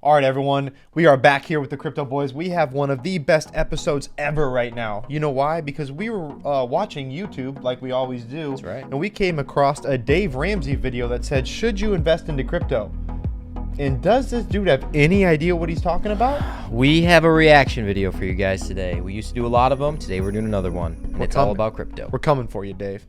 All right, everyone, we are back here with the Crypto Boys. We have one of the best episodes ever right now. You know why? Because we were watching YouTube like we always do. That's right. And we came across a Dave Ramsey video that said, should you invest into crypto? And does this dude have any idea what he's talking about? We have a reaction video for you guys today. We used to do a lot of them. Today we're doing another one. And it's all about crypto. We're coming for you, Dave.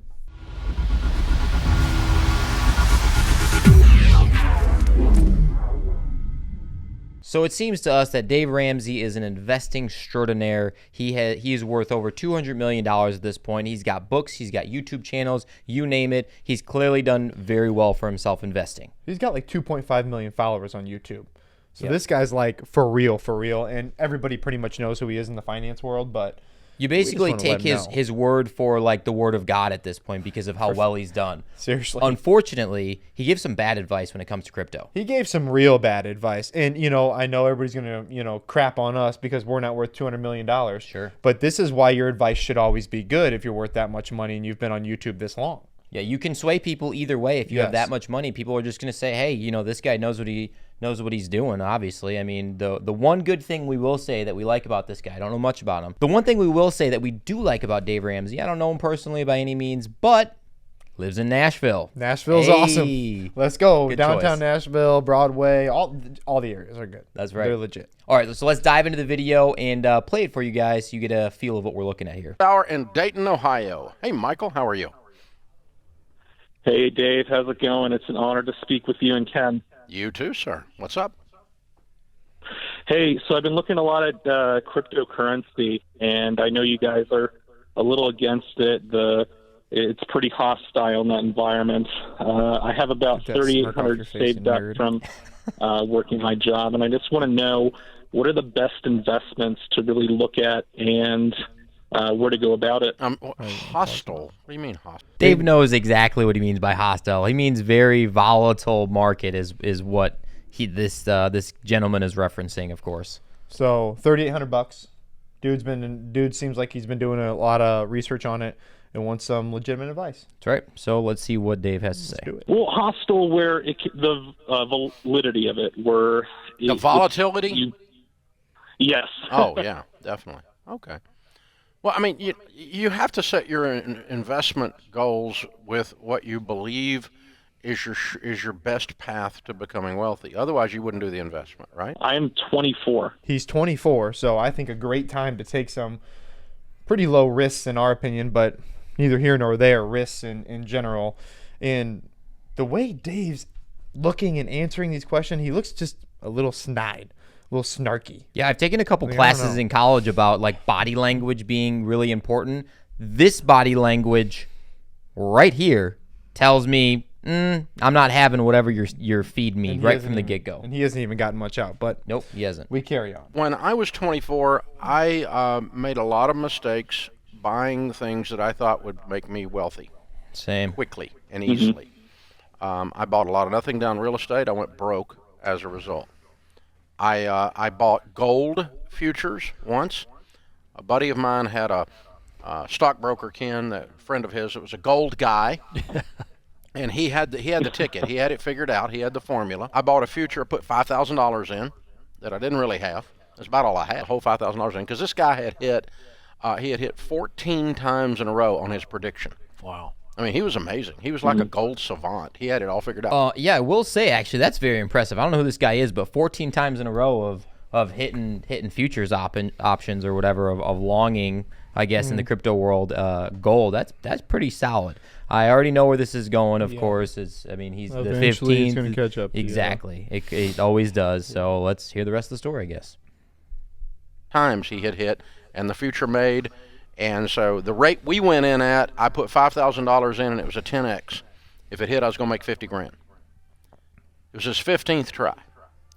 So it seems to us that Dave Ramsey is an investing extraordinaire. He is worth over $200 million at this point. He's got books, he's got YouTube channels, you name it. He's clearly done very well for himself investing. He's got like 2.5 million followers on YouTube. So This guy's like for real. And everybody pretty much knows who he is in the finance world, but you basically take his word for like the word of God at this point because of how well he's done. Seriously. Unfortunately, he gives some bad advice when it comes to crypto. He gave some real bad advice. And, I know everybody's going to, crap on us because we're not worth $200 million. Sure. But this is why your advice should always be good if you're worth that much money and you've been on YouTube this long. Yeah, you can sway people either way. If you have that much money, people are just going to say, hey, this guy knows what he's doing, obviously. I mean, the one good thing we will say that we like about this guy, I don't know much about him. The one thing we will say that we do like about Dave Ramsey, I don't know him personally by any means, but lives in Nashville. Nashville's awesome. Let's go. Good Downtown choice. Nashville, Broadway, all the areas are good. That's right. They're legit. All right, so let's dive into the video and play it for you guys so you get a feel of what we're looking at here. Hour in Dayton, Ohio. Hey, Michael, how are you? Hey, Dave. How's it going? It's an honor to speak with you and Ken. You too, sir. What's up? Hey, so I've been looking a lot at cryptocurrency, and I know you guys are a little against it. It's pretty hostile in that environment. I have about 3,800 saved up from working my job, and I just want to know what are the best investments to really look at and where to go about it. Hostile? What do you mean hostile? Dave knows exactly what he means by hostile. He means very volatile market is what this gentleman is referencing, of course. So $3,800. Dude seems like he's been doing a lot of research on it and wants some legitimate advice. That's right. So let's see what Dave has to say. Do it. Well, hostile where the validity of it, where the volatility. Yes. Oh yeah, definitely. Okay. Well, I mean, you have to set your investment goals with what you believe is your best path to becoming wealthy. Otherwise, you wouldn't do the investment, right? I am 24. He's 24, so I think a great time to take some pretty low risks in our opinion, but neither here nor there, risks in general. And the way Dave's looking and answering these questions, he looks just a little snide. A little snarky. Yeah, I've taken a couple classes in college about like body language being really important. This body language right here tells me I'm not having whatever you're feeding me right from the get-go. And he hasn't even gotten much out, but nope, he hasn't. We carry on. When I was 24, I made a lot of mistakes buying things that I thought would make me wealthy. Same. Quickly and easily. I bought a lot of nothing down real estate. I went broke as a result. I bought gold futures once. A buddy of mine had a stockbroker, Ken, a friend of his. It was a gold guy, and he had the ticket. He had it figured out. He had the formula. I bought a future. I put $5,000 in that I didn't really have. That's about all I had. The whole $5,000 in because this guy had hit. He had hit 14 times in a row on his prediction. Wow. I mean, he was amazing. He was like a gold savant. He had it all figured out. Yeah, I will say, actually, that's very impressive. I don't know who this guy is, but 14 times in a row of hitting futures options or whatever, of longing, I guess, in the crypto world, gold. That's pretty solid. I already know where this is going, of course. He's the 15th. It's going to catch up. Exactly. It always does. So let's hear the rest of the story, I guess. Times he had hit, and the future made. And so the rate we went in at, I put $5,000 in, and it was a 10x. If it hit, I was going to make 50 grand. It was his 15th try,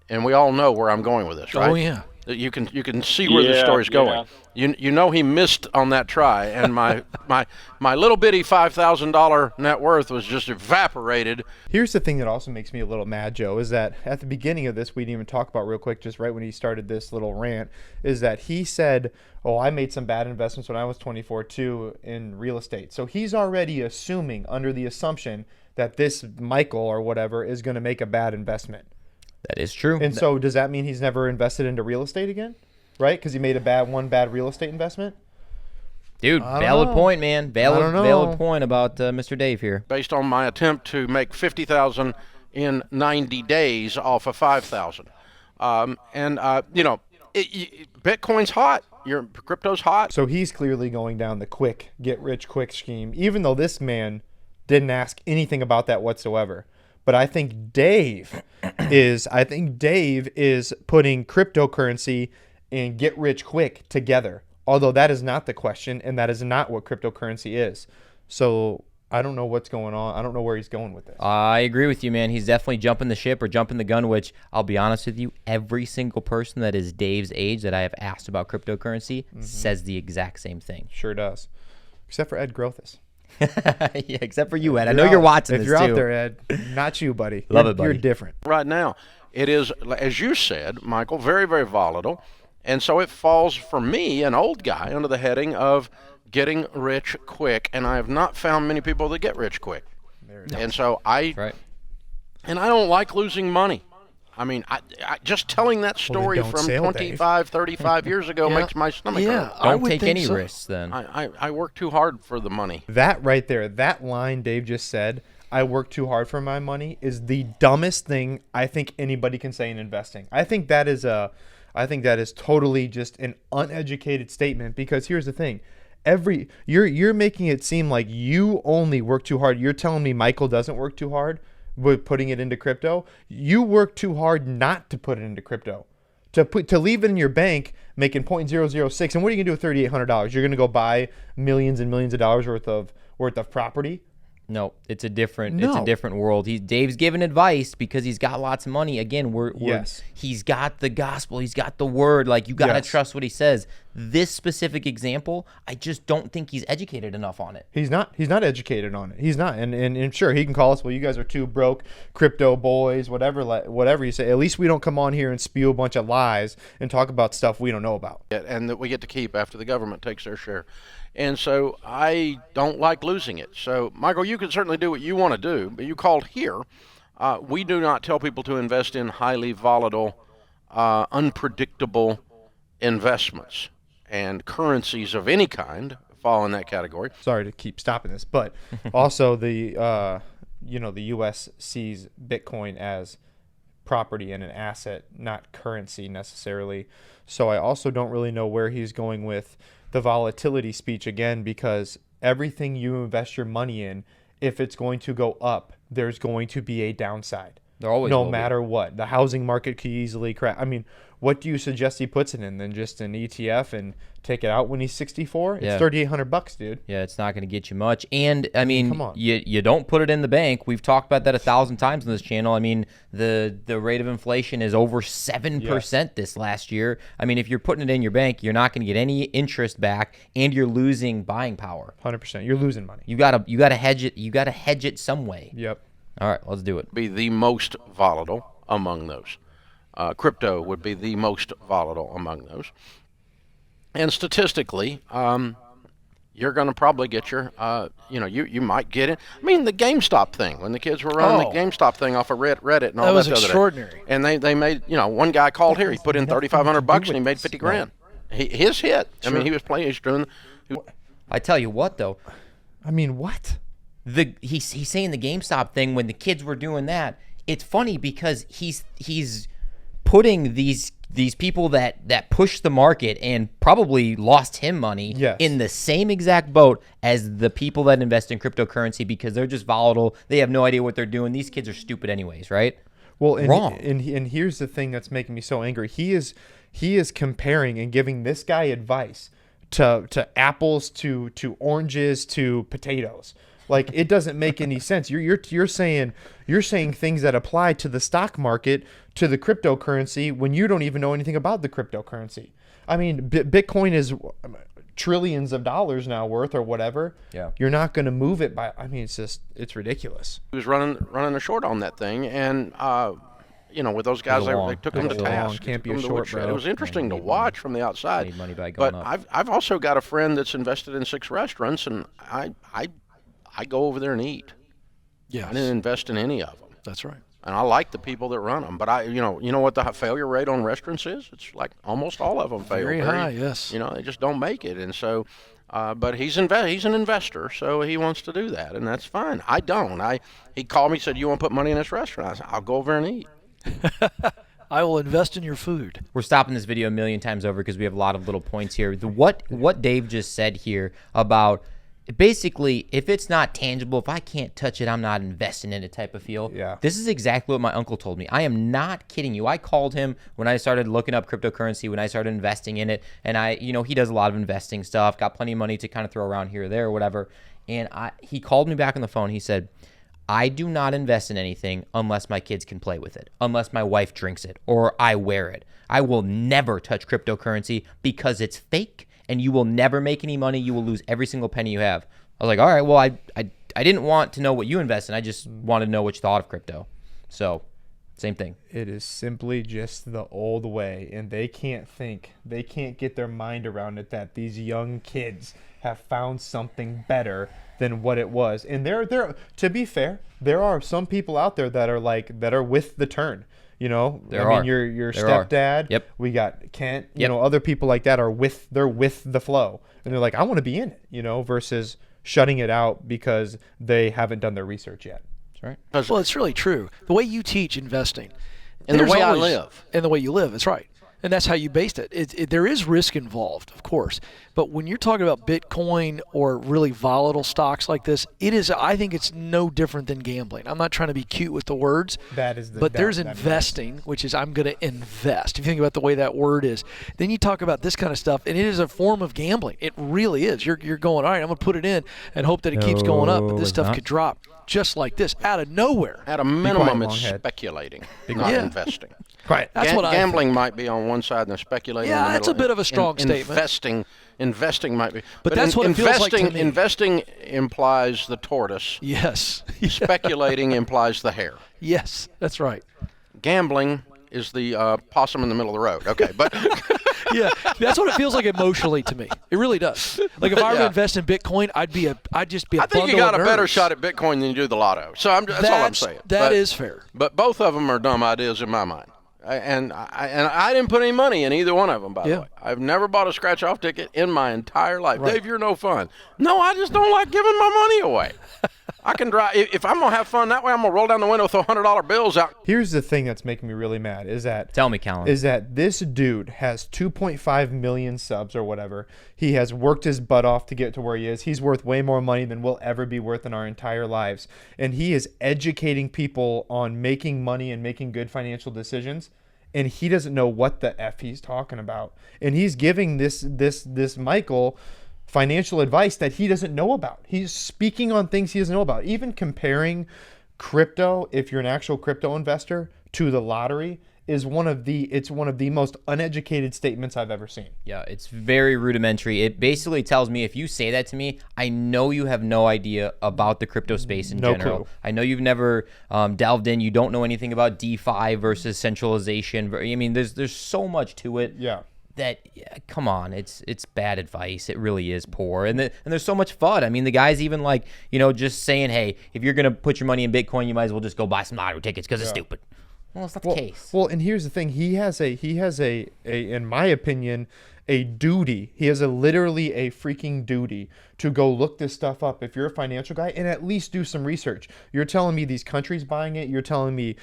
and we all know where I'm going with this, right? Oh yeah. You can see where the story's going. You know he missed on that try, and my little bitty $5,000 net worth was just evaporated. Here's the thing that also makes me a little mad, Joe, is that at the beginning of this, we didn't even talk about real quick, just right when he started this little rant, is that he said, oh, I made some bad investments when I was 24 too in real estate. So he's already assuming, under the assumption that this Michael or whatever is going to make a bad investment. That is true. And so does that mean he's never invested into real estate again? Right? Because he made one bad real estate investment? Dude, valid point, man. Valid point about Mr. Dave here. Based on my attempt to make 50,000 in 90 days off of 5,000. Bitcoin's hot. Your crypto's hot. So he's clearly going down the quick, get-rich-quick scheme, even though this man didn't ask anything about that whatsoever. But I think Dave is putting cryptocurrency and get-rich-quick together. Although that is not the question, and that is not what cryptocurrency is. So I don't know what's going on. I don't know where he's going with this. I agree with you, man. He's definitely jumping the ship or jumping the gun, which I'll be honest with you, every single person that is Dave's age that I have asked about cryptocurrency says the exact same thing. Sure does. Except for Ed Grothus. Yeah, except for you, Ed. I know you're watching this, too. If you're out there, Ed, not you, buddy. Love it, buddy. You're different. Right now, it is, as you said, Michael, very, very volatile. And so it falls, for me, an old guy, under the heading of getting rich quick. And I have not found many people that get rich quick. And so I don't like losing money. I mean, I just telling that story from 25, 35 years ago makes my stomach hurt. Don't take any risks then. I work too hard for the money. That right there, that line Dave just said, I work too hard for my money, is the dumbest thing I think anybody can say in investing. I think that is totally just an uneducated statement, because here's the thing. You're making it seem like you only work too hard. You're telling me Michael doesn't work too hard with putting it into crypto. You work too hard not to put it into crypto. To leave it in your bank making 0.006, and what are you gonna do with $3,800? You're gonna go buy millions and millions of dollars worth of property? No, it's a different world. Dave's giving advice because he's got lots of money. Again, he's got the gospel, he's got the word. Like, you got to trust what he says. This specific example, I just don't think he's educated enough on it. He's not educated on it. He's not. And sure, he can call us, well, you guys are two broke crypto boys, whatever you say. At least we don't come on here and spew a bunch of lies and talk about stuff we don't know about. And that we get to keep after the government takes their share. And so I don't like losing it. So, Michael, you can certainly do what you want to do, but you called here. We do not tell people to invest in highly volatile, unpredictable investments. And currencies of any kind fall in that category. Sorry to keep stopping this, but also the U.S. sees Bitcoin as property and an asset, not currency necessarily. So I also don't really know where he's going with the volatility speech again, because everything you invest your money in, if it's going to go up, there's going to be a downside. There always no will matter be. What. The housing market could easily crash. I mean, what do you suggest he puts it in? Then just an ETF and take it out when he's 64? It's $3,800, dude. Yeah, it's not going to get you much. And I mean, come on. You don't put it in the bank. We've talked about that 1,000 times on this channel. I mean, the rate of inflation is over 7% this last year. I mean, if you're putting it in your bank, you're not going to get any interest back, and you're losing buying power. 100%. You're losing money. You gotta hedge it. You gotta hedge it some way. Yep. All right, let's do it. Be the most volatile among those. Crypto would be the most volatile among those. And statistically, you're going to probably get your, you might get it. I mean, the GameStop thing, when the kids were running the GameStop thing off of Reddit and all that. That was extraordinary. And they made, one guy called here, he put in $3,500 and he made 50 grand. His hit. Sure. I mean, he was playing, he's doing. I tell you what, though. I mean, what? He's saying the GameStop thing when the kids were doing that. It's funny because he's putting these people that push the market and probably lost him money in the same exact boat as the people that invest in cryptocurrency, because they're just volatile. They have no idea what they're doing. These kids are stupid anyways, right? Well, wrong. And here's the thing that's making me so angry. He is comparing and giving this guy advice to apples, to oranges, to potatoes. Like, it doesn't make any sense. You're saying things that apply to the stock market, to the cryptocurrency, when you don't even know anything about the cryptocurrency. I mean, Bitcoin is trillions of dollars now worth, or whatever. Yeah. You're not going to move it by. I mean, it's ridiculous. He was running a short on that thing, and with those guys, they took him to task. Can't be a short, bro. It was interesting to watch from the outside. Need money by going up. I've also got a friend that's invested in 6 restaurants, and I go over there and eat. Yes. I didn't invest in any of them. That's right. And I like the people that run them, but you know what the failure rate on restaurants is? It's like almost all of them fail. Very high, yes. You know, they just don't make it, and so. But he's an investor, so he wants to do that, and that's fine. I don't. He called me, said, "You want to put money in this restaurant?" I said, "I'll go over and eat." I will invest in your food. We're stopping this video a million times over because we have a lot of little points here. What Dave just said here about basically, if it's not tangible, if I can't touch it, I'm not investing in it type of feel. Yeah. This is exactly what my uncle told me. I am not kidding you. I called him when I started looking up cryptocurrency, when I started investing in it, and he does a lot of investing stuff, got plenty of money to kind of throw around here or there or whatever. And he called me back on the phone. He said, I do not invest in anything unless my kids can play with it, unless my wife drinks it or I wear it. I will never touch cryptocurrency because it's fake and you will never make any money. You will lose every single penny you have. I was like, all right, well, I didn't want to know what you invest in. I just wanted to know what you thought of crypto. So same thing. It is simply just the old way, and they can't get their mind around it that these young kids have found something better than what it was. And there, to be fair, there are some people out there that are with the turn. You know, your stepdad. Yep. We got Kent. You Yep. know, other people like that they're with the flow, and they're like, I want to be in it. You know, versus shutting it out because they haven't done their research yet. That's right. Well, it's really true. The way you teach investing, And the there's way I always- live. and the way you live, that's right. And that's how you based it. There is risk involved, of course. But when you're talking about Bitcoin or really volatile stocks like this, I think it's no different than gambling. I'm not trying to be cute with the words. But there's investing, which is I'm going to invest. If you think about the way that word is, then you talk about this kind of stuff, and it is a form of gambling. It really is. You're going, all right, I'm going to put it in and hope that it keeps going up. But this it's stuff not. could drop just like this out of nowhere. At a minimum, quiet, it's long head. speculating, not Yeah. investing. Quiet. That's what I think. Gambling might be on one side and speculating in the Yeah, middle. that's a bit of a strong statement. Investing might be. But that's what it feels like to me. Investing implies the tortoise. Yes. Speculating implies the hare. Yes, that's right. Gambling is the possum in the middle of the road. Okay, but Yeah, that's what it feels like emotionally to me. It really does. Like if I were to Yeah. invest in Bitcoin, I'd just be a I think you bundle got of a better nerves. shot at Bitcoin than you do the lotto. So that's all I'm saying. That But- is fair. But both of them are dumb ideas in my mind. And I didn't put any money in either one of them, by the Yeah. way. I've never bought a scratch-off ticket in my entire life. Right. Dave, you're no fun. No, I just don't like giving my money away. I can drive. If I'm going to have fun that way, I'm going to roll down the window, throw $100 bills out. Here's the thing that's making me really mad is that Tell me, Callan. is that this dude has 2.5 million subs or whatever. He has worked his butt off to get to where he is. He's worth way more money than we'll ever be worth in our entire lives. And he is educating people on making money and making good financial decisions. And he doesn't know what the F he's talking about. And he's giving this Michael financial advice that he doesn't know about. He's speaking on things he doesn't know about. Even comparing crypto, if you're an actual crypto investor, to the lottery is one of the most uneducated statements I've ever seen. Yeah, it's very rudimentary. It basically tells me if you say that to me, I know you have no idea about the crypto space in No general. clue. I know you've never delved in. You don't know anything about DeFi versus centralization. I mean, there's so much to it. Yeah. Come on, it's bad advice. It really is poor, and there's so much FUD. I mean, the guy's even like, just saying, hey, if you're gonna put your money in Bitcoin, you might as well just go buy some lottery tickets because it's stupid. Well, it's not the case. Well, and here's the thing: he has a in my opinion, a duty. He has literally a freaking duty to go look this stuff up if you're a financial guy and at least do some research. You're telling me these countries buying it. You're telling me,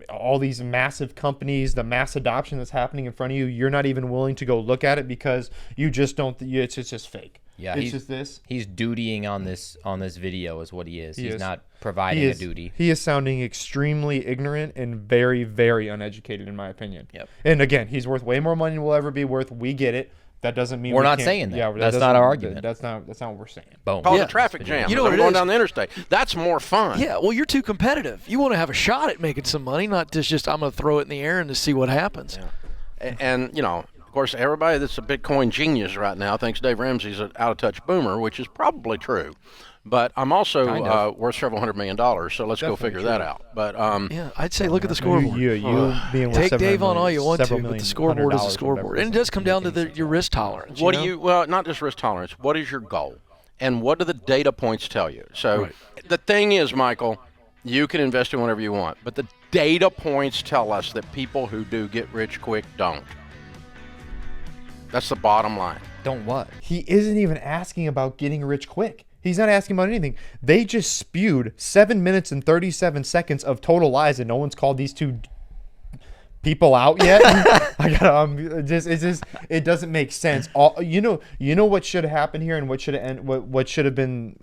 all these massive companies, the mass adoption that's happening in front of you. You're not even willing to go look at it because you just don't. It's just fake. Yeah, it's just this. He's dutying on this video is what he is. He's is. not providing a duty. He is sounding extremely ignorant and very, very uneducated, in my opinion. Yep. And again, he's worth way more money than we'll ever be worth. We get it. That doesn't mean We're we not can't- saying that. Yeah, That's doesn't- not our argument. That's not what we're saying. Boom. Call it Yeah. a traffic jam. You know what I'm it going is? down the interstate. That's more fun. Yeah, well, you're too competitive. You want to have a shot at making some money, not just I'm going to throw it in the air and to see what happens. And of course, everybody that's a Bitcoin genius right now thinks Dave Ramsey's an out-of-touch boomer, which is probably true. But I'm also worth several $100 million, so let's go Definitely figure true. that out. But Yeah, I'd say look at the scoreboard. You being worth Take several Dave on million, all you want to, several but the million, scoreboard is a $100 or scoreboard. whatever And it does come down to your risk tolerance. what you do know? you? Well, not just risk tolerance. What is your goal, and what do the data points tell you? So Right. the thing is, Michael, You can invest in whatever you want, but the data points tell us that people who do get rich quick don't. That's the bottom line. Don't what? He isn't even asking about getting rich quick. He's not asking about anything. They just spewed 7 minutes and 37 seconds of total lies, and no one's called these two people out yet. It doesn't make sense. You know what should have happened here, and what should have been.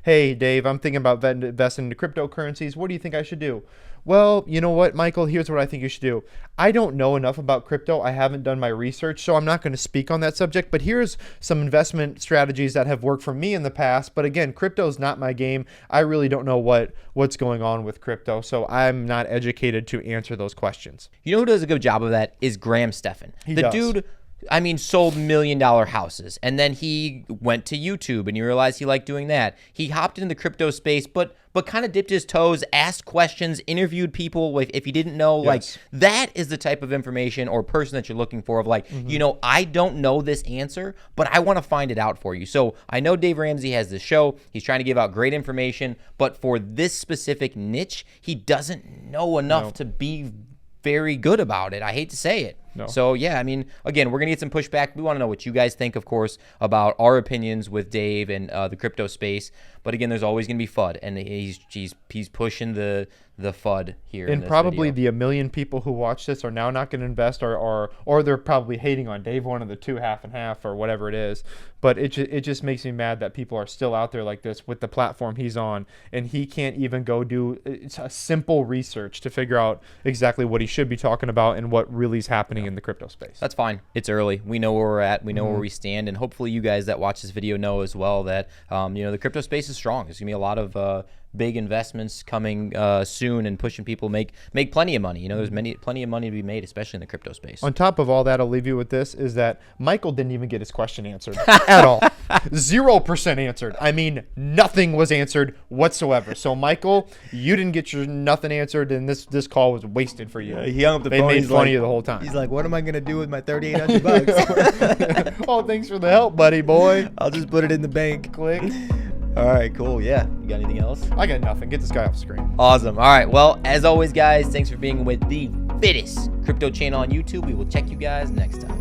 Hey, Dave, I'm thinking about investing into cryptocurrencies. What do you think I should do? Well, you know what, Michael? Here's what I think you should do. I don't know enough about crypto. I haven't done my research, so I'm not going to speak on that subject. But here's some investment strategies that have worked for me in the past. But again, crypto's not my game. I really don't know what's going on with crypto, so I'm not educated to answer those questions. You know who does a good job of that is Graham Stephan. He the does. Dude, I mean, sold $1 million houses, and then he went to YouTube, and he realized he liked doing that. He hopped into the crypto space, but kind of dipped his toes, asked questions, interviewed people if he didn't know. Yes. Like, that is the type of information or person that you're looking for of like, I don't know this answer, but I want to find it out for you. So I know Dave Ramsey has this show. He's trying to give out great information, but for this specific niche, he doesn't know enough to be very good about it. I hate to say it. No. So, yeah, I mean, again, we're going to get some pushback. We want to know what you guys think, of course, about our opinions with Dave and the crypto space. But, again, there's always going to be FUD, and he's pushing the FUD here. And probably the 1 million people who watch this are now not going to invest, or they're probably hating on Dave, one of the two, half and half, or whatever it is. But it just makes me mad that people are still out there like this with the platform he's on, and he can't even go do a simple research to figure out exactly what he should be talking about and what really is happening in the crypto space. That's fine. It's early. We know where we're at. We know where we stand, and hopefully you guys that watch this video know as well that the crypto space is strong. There's gonna be a lot of big investments coming soon and pushing people make plenty of money. There's plenty of money to be made, especially in the crypto space. On top of all that, I'll leave you with this, is that Michael didn't even get his question answered at all. 0% answered. I mean, nothing was answered whatsoever. So, Michael, you didn't get your nothing answered, and this call was wasted for you. He hung up the They phone. made He's fun like, of you the whole time. He's like, what am I going to do with my $3,800? Oh, thanks for the help, buddy boy. I'll just put it in the bank. Click. All right, cool. Yeah. You got anything else? I got nothing. Get this guy off screen. Awesome. All right. Well, as always, guys, thanks for being with the fittest crypto channel on YouTube. We will check you guys next time.